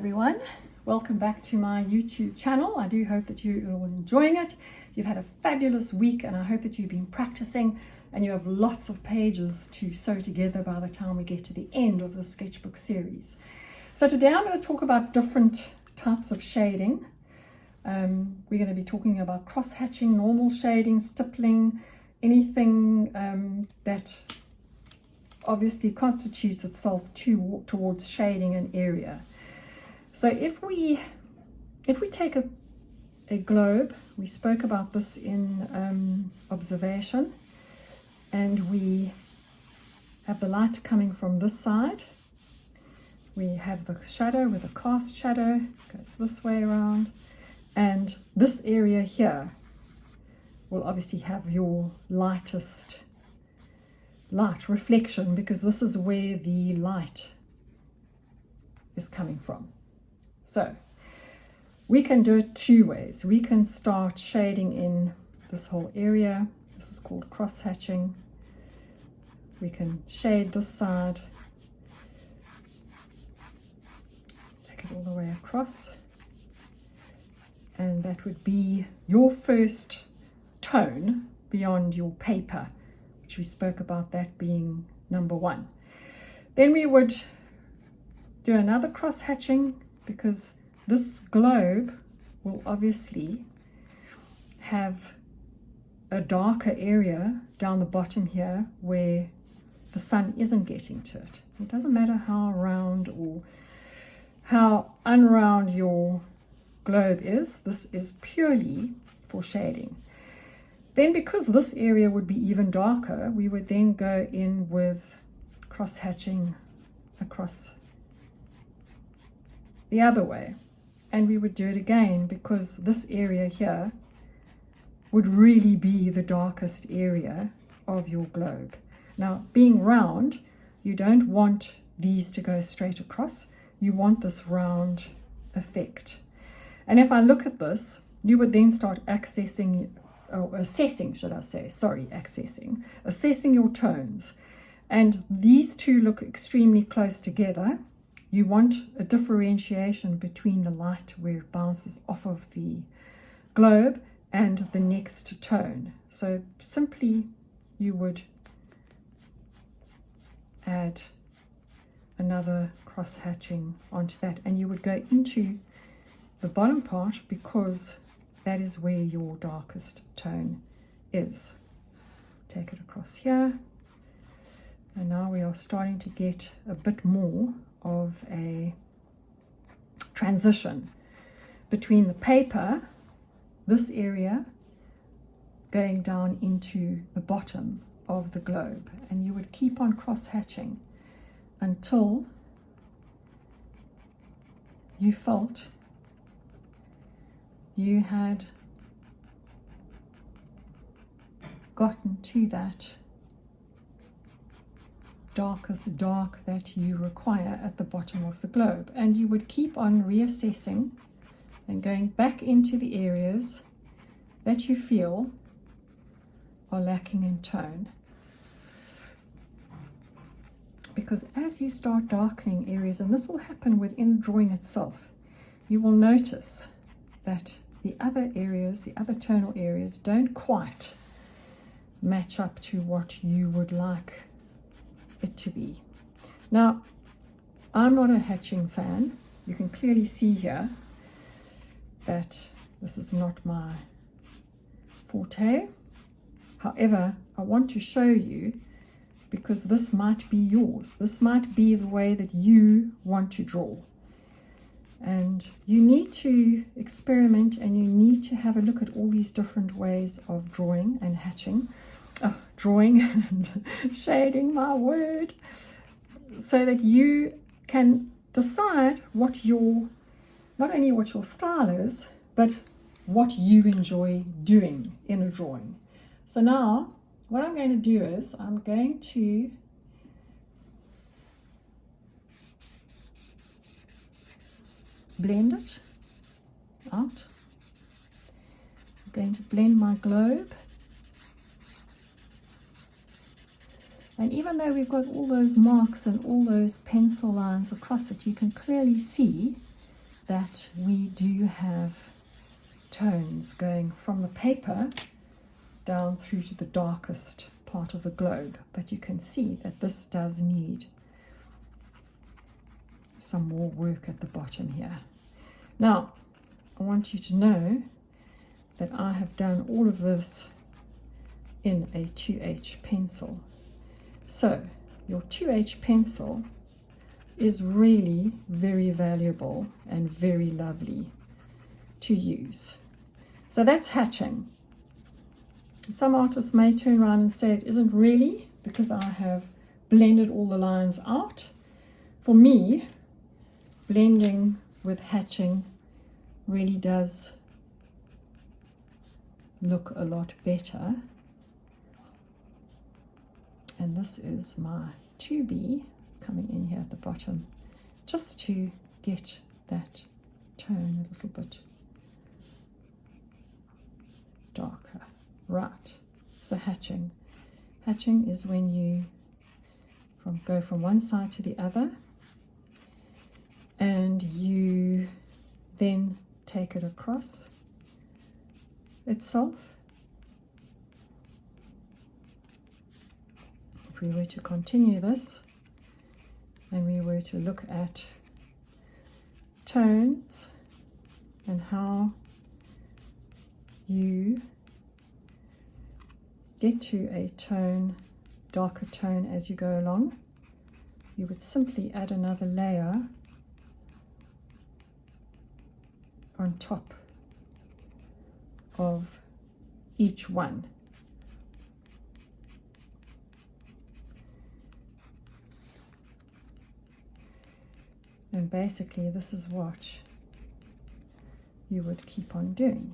everyone, welcome back to my YouTube channel. I do hope that you're all enjoying it. You've had a fabulous week and I hope that you've been practicing and you have lots of pages to sew together by the time we get to the end of the sketchbook series. So today I'm going to talk about different types of shading. We're going to be talking about cross-hatching, normal shading, stippling, anything that obviously constitutes itself towards shading an area. So if we take a globe, we spoke about this in observation, and we have the light coming from this side. We have the shadow with a cast shadow, goes this way around, and this area here will obviously have your lightest light reflection, because this is where the light is coming from. So we can do it two ways. We can start shading in this whole area. This is called cross-hatching. We can shade this side, take it all the way across, and that would be your first tone beyond your paper, which we spoke about that being number one. Then we would do another cross-hatching, because this globe will obviously have a darker area down the bottom here where the sun isn't getting to it. It doesn't matter how round or how unround your globe is, this is purely for shading. Then, because this area would be even darker, we would then go in with cross-hatching across the other way, and we would do it again, because this area here would really be the darkest area of your globe. Now, being round, you don't want these to go straight across, you want this round effect. And if I look at this, you would then start assessing your tones. And these two look extremely close together. You want a differentiation between the light where it bounces off of the globe and the next tone. So simply you would add another cross-hatching onto that, and you would go into the bottom part, because that is where your darkest tone is. Take it across here, and now we are starting to get a bit more of a transition between the paper, this area, going down into the bottom of the globe. And you would keep on cross-hatching until you felt you had gotten to that darkest dark that you require at the bottom of the globe. And you would keep on reassessing and going back into the areas that you feel are lacking in tone. Because as you start darkening areas, and this will happen within the drawing itself, you will notice that the other areas, the other tonal areas, don't quite match up to what you would like it to be. Now, I'm not a hatching fan. You can clearly see here that this is not my forte. However, I want to show you, because this might be yours. This might be the way that you want to draw. And you need to experiment, and you need to have a look at all these different ways of drawing and hatching. Drawing and shading, my word, so that you can decide what your, not only what your style is, but what you enjoy doing in a drawing. So now what I'm going to do is I'm going to blend it out. I'm going to blend my globe. And even though we've got all those marks and all those pencil lines across it, you can clearly see that we do have tones going from the paper down through to the darkest part of the globe, but you can see that this does need some more work at the bottom here. Now, I want you to know that I have done all of this in a 2H pencil. So your 2H pencil is really very valuable and very lovely to use. So that's hatching. Some artists may turn around and say it isn't really, because I have blended all the lines out. For me, blending with hatching really does look a lot better. And this is my 2B coming in here at the bottom, just to get that tone a little bit darker. Right, so hatching. Hatching is when you go from one side to the other, and you then take it across itself. If we were to continue this, and we were to look at tones and how you get to a tone, darker tone as you go along, you would simply add another layer on top of each one. And basically this is what you would keep on doing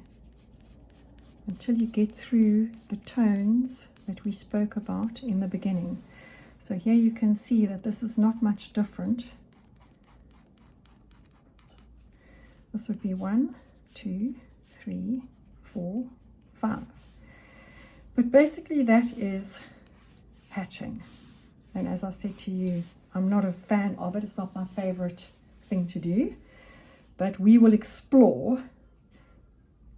until you get through the tones that we spoke about in the beginning. So here you can see that this is not much different. This would be 1, 2, 3, 4, 5. But basically that is hatching. And as I said to you, I'm not a fan of it. It's not my favorite thing to do. But we will explore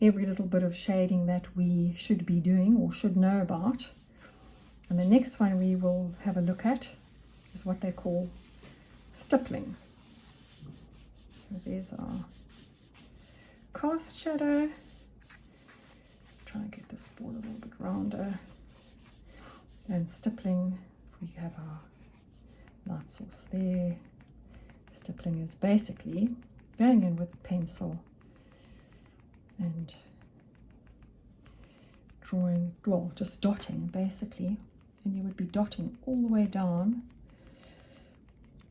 every little bit of shading that we should be doing or should know about. And the next one we will have a look at is what they call stippling. So there's our cast shadow. Let's try and get this board a little bit rounder. And stippling, we have our light source there. Stippling is basically going in with a pencil and drawing, well, just dotting basically, and you would be dotting all the way down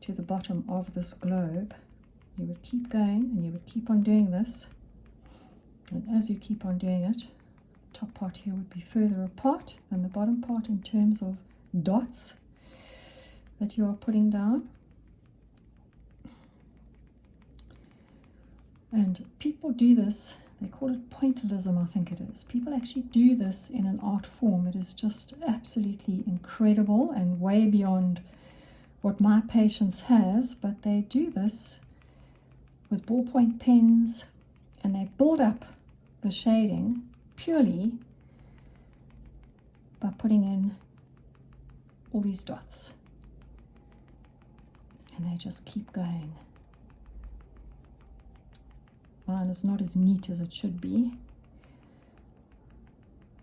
to the bottom of this globe. You would keep going and you would keep on doing this, and as you keep on doing it, the top part here would be further apart than the bottom part in terms of dots that you are putting down. And people do this, they call it pointillism, I think it is. People actually do this in an art form. It is just absolutely incredible and way beyond what my patience has, but they do this with ballpoint pens and they build up the shading purely by putting in all these dots. And they just keep going. Mine is not as neat as it should be.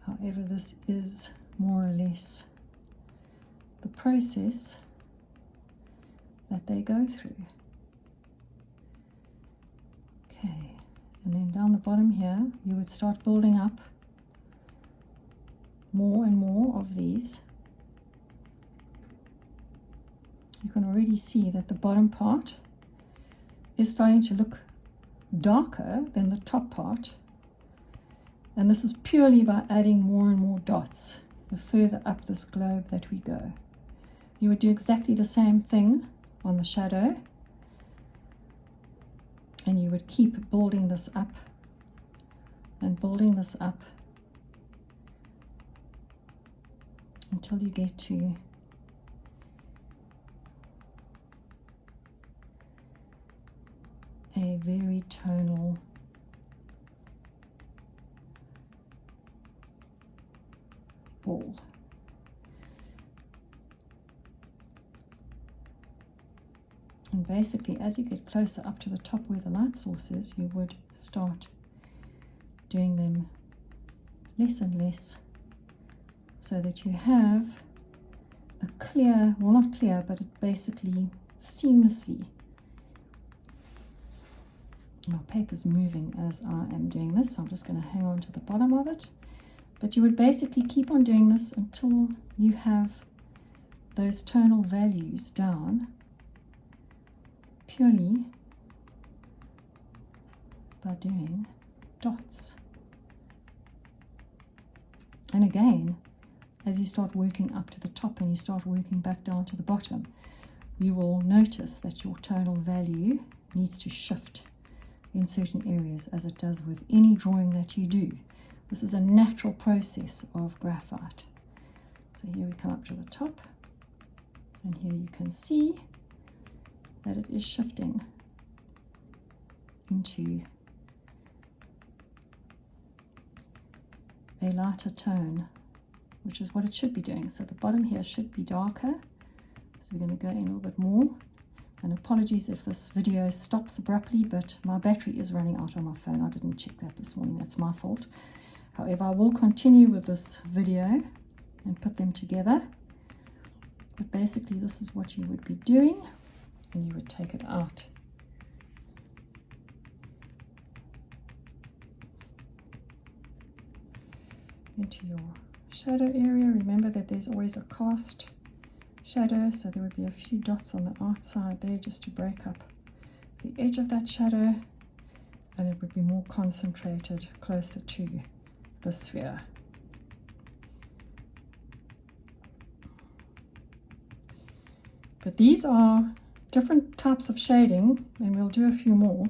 However, this is more or less the process that they go through. Okay, and then down the bottom here, you would start building up more and more of these. You can already see that the bottom part is starting to look darker than the top part, and this is purely by adding more and more dots the further up this globe that we go. You would do exactly the same thing on the shadow, and you would keep building this up and building this up until you get to a very tonal ball. And basically, as you get closer up to the top where the light source is, you would start doing them less and less, so that you have a clear, well, not clear, but it basically seamlessly. My paper's moving as I am doing this, so I'm just going to hang on to the bottom of it. But you would basically keep on doing this until you have those tonal values down purely by doing dots. And again, as you start working up to the top and you start working back down to the bottom, you will notice that your tonal value needs to shift in certain areas, as it does with any drawing that you do. This is a natural process of graphite. So here we come up to the top, and here you can see that it is shifting into a lighter tone, which is what it should be doing. So the bottom here should be darker. So we're going to go in a little bit more. And apologies if this video stops abruptly, but my battery is running out on my phone. I didn't check that this morning. That's my fault. However, I will continue with this video and put them together. But basically, this is what you would be doing, and you would take it out. Into your shadow area. Remember that there's always a cast shadow, so there would be a few dots on the outside there just to break up the edge of that shadow, and it would be more concentrated closer to the sphere. But these are different types of shading, and we'll do a few more,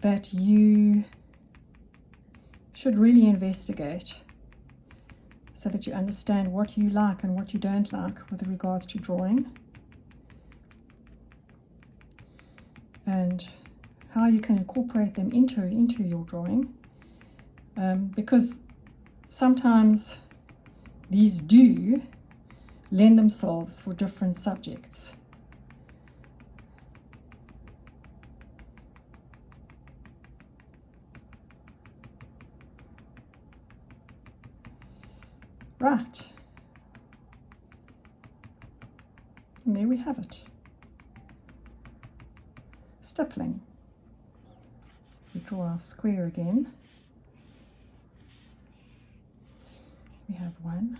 that you should really investigate, so that you understand what you like and what you don't like with regards to drawing, and how you can incorporate them into your drawing, because sometimes these do lend themselves for different subjects. Right, and there we have it. Stipling. We draw our square again. We have 1,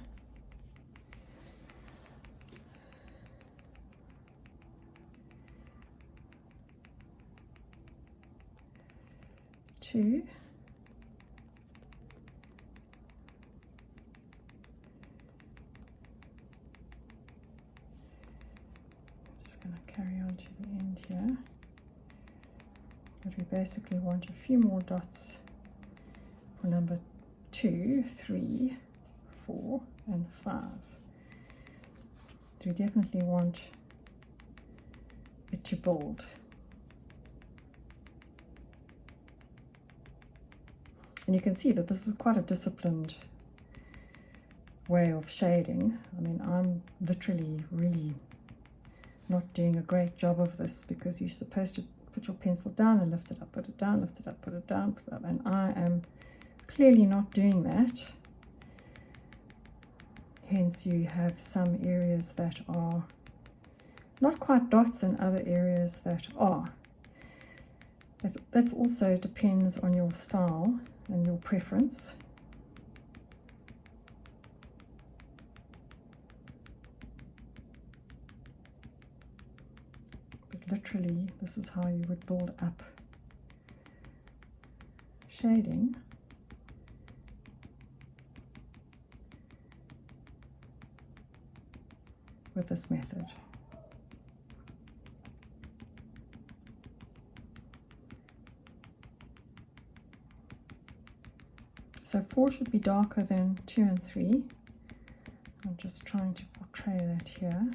2, 'Carry on to the end here. But we basically want a few more dots for number 2, 3, 4, and 5. We definitely want it to build. And you can see that this is quite a disciplined way of shading. I mean, I'm literally really not doing a great job of this, because you're supposed to put your pencil down and lift it up, put it down, lift it up, put it down, put it up, and I am clearly not doing that. Hence you have some areas that are not quite dots and other areas that are. That also depends on your style and your preference. Literally, this is how you would build up shading with this method. So 4 should be darker than 2 and 3. I'm just trying to portray that here.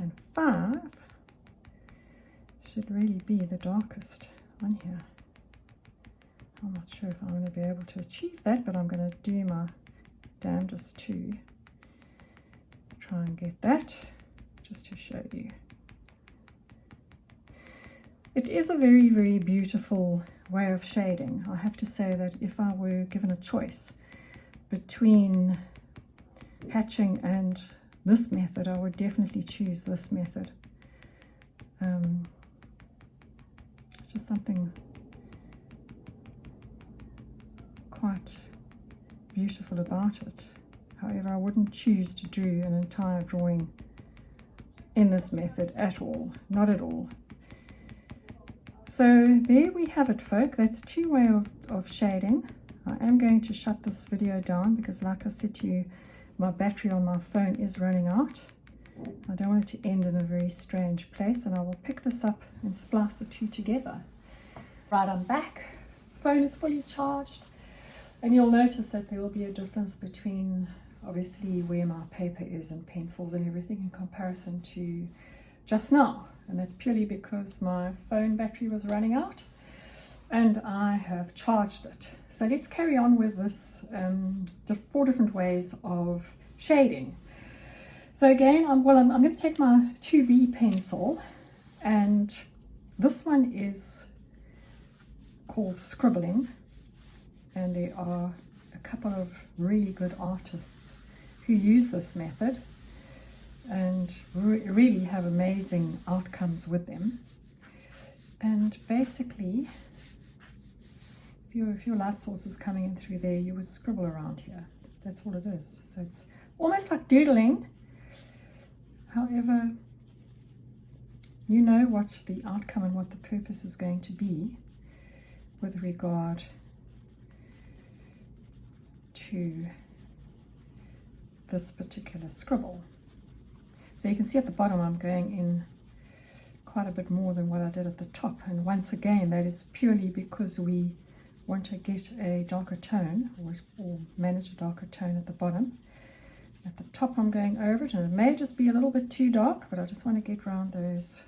and 5 should really be the darkest on here. I'm not sure if I'm going to be able to achieve that, but I'm going to do my damnedest to try and get that, just to show you. It is a very, very beautiful way of shading. I have to say that if I were given a choice between hatching and this method, I would definitely choose this method. It's just something quite beautiful about it. However, I wouldn't choose to do an entire drawing in this method at all, not at all. So there we have it, folk. That's two ways of shading. I am going to shut this video down because, like I said to you, my battery on my phone is running out. I don't want it to end in a very strange place, and I will pick this up and splice the two together. Right, I'm back. Phone is fully charged, and you'll notice that there will be a difference between obviously where my paper is and pencils and everything in comparison to just now, and that's purely because my phone battery was running out and I have charged it. So let's carry on with this 4 different ways of shading. So again, I'm going to take my 2B pencil, and this one is called Scribbling, and there are a couple of really good artists who use this method and really have amazing outcomes with them. And basically, if your light source is coming in through there, you would scribble around here. That's all it is. So it's almost like doodling. However, you know what the outcome and what the purpose is going to be with regard to this particular scribble. So you can see at the bottom I'm going in quite a bit more than what I did at the top, and once again that is purely because we want to get a darker tone or manage a darker tone at the bottom. At the top I'm going over it, and it may just be a little bit too dark, but I just want to get around those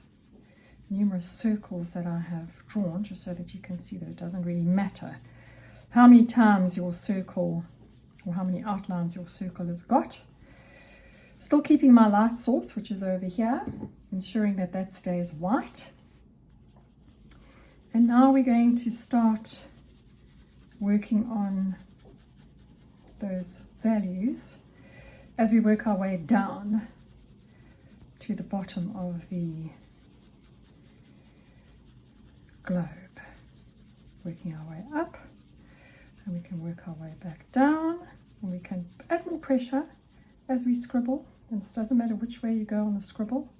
numerous circles that I have drawn, just so that you can see that it doesn't really matter how many times your circle or how many outlines your circle has got. Still keeping my light source, which is over here, ensuring that that stays white. And now we're going to start working on those values as we work our way down to the bottom of the globe. Working our way up, and we can work our way back down, and we can add more pressure as we scribble. And it doesn't matter which way you go on the scribble.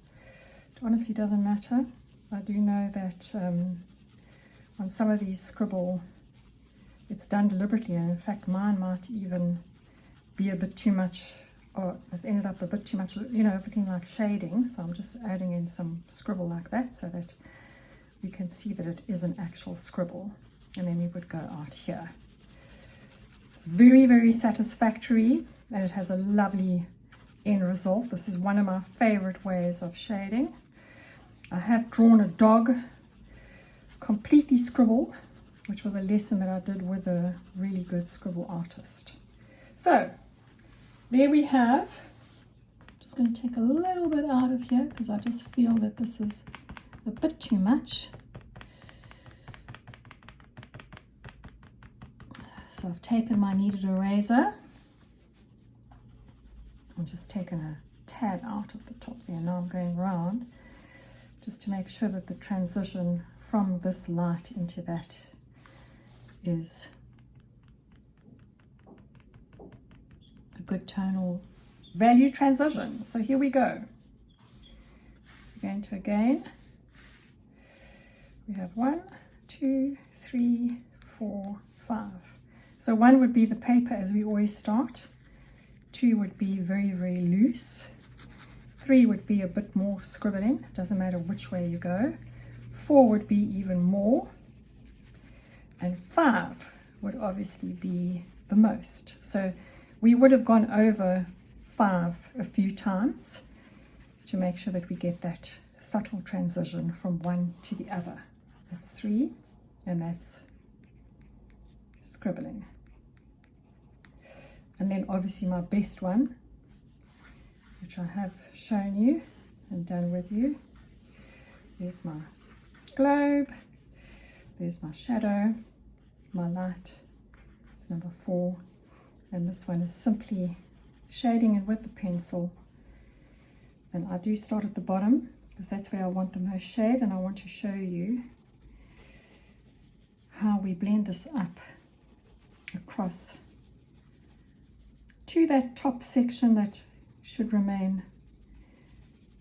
It honestly doesn't matter. I do know that on some of these scribble, it's done deliberately, and in fact mine might even be a bit too much, or has ended up a bit too much, you know, looking like shading. So I'm just adding in some scribble like that so that we can see that it is an actual scribble, and then we would go out here. It's very, very satisfactory, and it has a lovely end result. This is one of my favorite ways of shading. I have drawn a dog completely scribble, which was a lesson that I did with a really good scribble artist. So there we have. I'm just going to take a little bit out of here because I just feel that this is a bit too much. So I've taken my kneaded eraser and just taken a tad out of the top there. Now I'm going round just to make sure that the transition from this light into that is a good tonal value transition. So here we go. We're going to again. We have 1, 2, 3, 4, 5. So 1 would be the paper as we always start. 2 would be very, very loose. 3 would be a bit more scribbling. It doesn't matter which way you go. 4 would be even more. And 5 would obviously be the most. So we would have gone over 5 a few times. to make sure that we get that subtle transition from one to the other. That's 3, and that's Scribbling. And then obviously my best one, which I have shown you and done with you. There's my globe, there's my shadow, my light, it's number 4, and this one is simply shading it with the pencil. And I do start at the bottom because that's where I want the most shade, and I want to show you how we blend this up across to that top section that should remain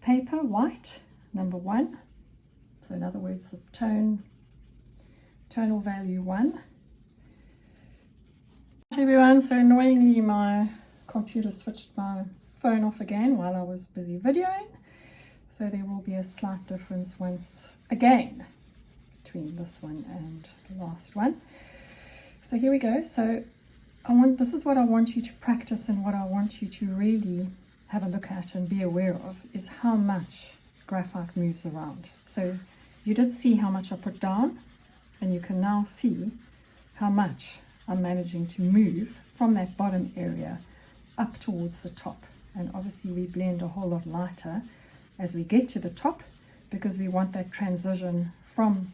paper white, number 1. So in other words, the tonal value 1. Hi everyone, so annoyingly my computer switched my phone off again while I was busy videoing, so there will be a slight difference once again between this one and the last one. So here we go. So this is what I want you to practice, and what I want you to really have a look at and be aware of is how much graphite moves around. So you did see how much I put down, and you can now see how much I'm managing to move from that bottom area up towards the top. And obviously we blend a whole lot lighter as we get to the top, because we want that transition from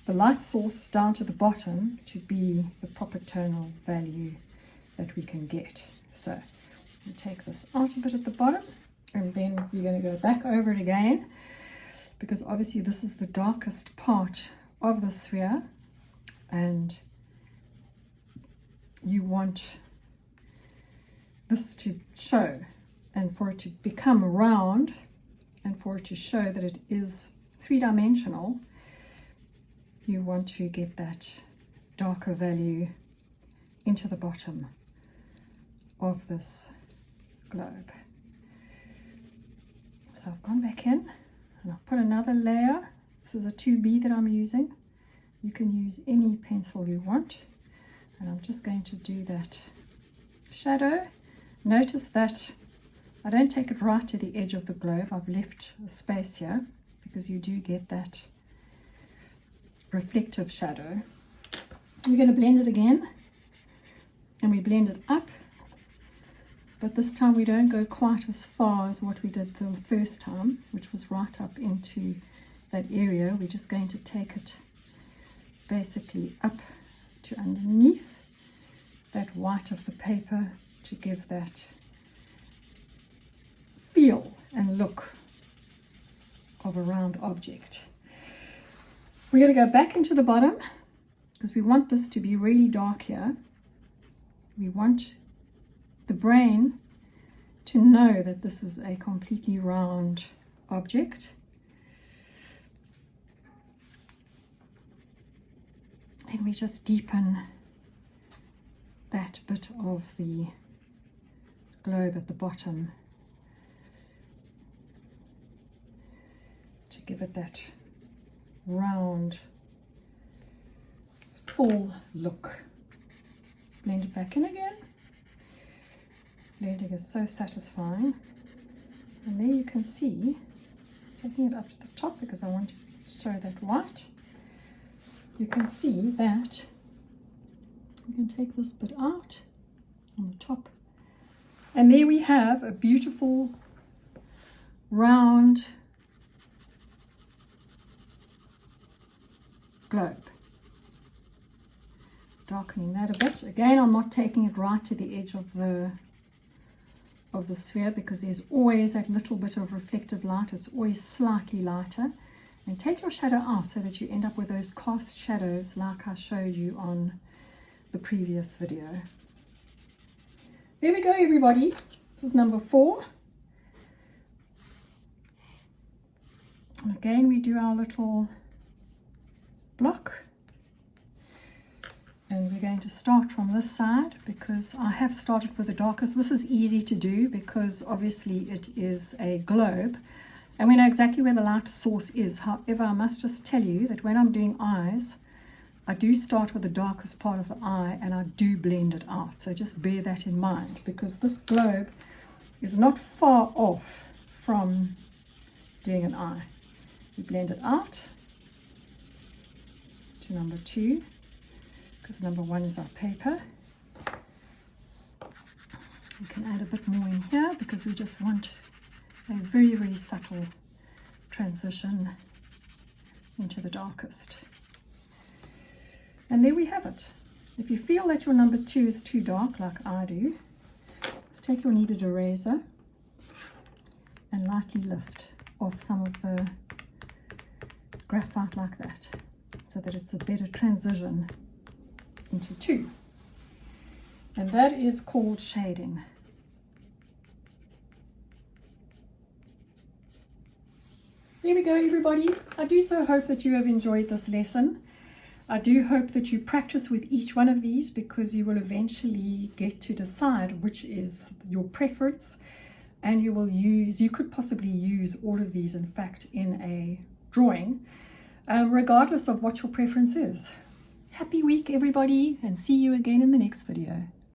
the light source down to the bottom to be the proper tonal value that we can get. So we take this out a bit at the bottom, and then we're going to go back over it again, because obviously this is the darkest part of the sphere, and you want this to show, and for it to become round, and for it to show that it is 3-dimensional, you want to get that darker value into the bottom of this globe. So I've gone back in and I've put another layer. This is a 2B that I'm using. You can use any pencil you want, and I'm just going to do that shadow. Notice that I don't take it right to the edge of the globe. I've left a space here because you do get that reflective shadow. We're going to blend it again, and we blend it up, but this time we don't go quite as far as what we did the first time, which was right up into that area. We're just going to take it basically up to underneath that white of the paper to give that feel and look of a round object. We're going to go back into the bottom because we want this to be really dark here. We want the brain to know that this is a completely round object. And we just deepen that bit of the globe at the bottom to give it that round, full look. Blend it back in again. Blending is so satisfying. And there you can see, taking it up to the top because I want to show that white, you can see that we can take this bit out on the top. And there we have a beautiful round globe. Darkening that a bit. Again, I'm not taking it right to the edge of the sphere because there's always that little bit of reflective light. It's always slightly lighter. And take your shadow out so that you end up with those cast shadows like I showed you on the previous video. There we go, everybody. This is number 4. And again, we do our little block. And we're going to start from this side because I have started with the darkest. This is easy to do because obviously it is a globe and we know exactly where the light source is. However, I must just tell you that when I'm doing eyes, I do start with the darkest part of the eye and I do blend it out. So just bear that in mind because this globe is not far off from doing an eye. We blend it out to number 2, because number 1 is our paper. We can add a bit more in here because we just want a very, very subtle transition into the darkest. And there we have it. If you feel that your number 2 is too dark, like I do, just take your kneaded eraser and lightly lift off some of the graphite like that, so that it's a better transition into 2. And that is called shading. There we go, everybody. I do so hope that you have enjoyed this lesson. I do hope that you practice with each one of these, because you will eventually get to decide which is your preference, and you could possibly use all of these, in fact, in a drawing, regardless of what your preference is. Happy week, everybody, and see you again in the next video.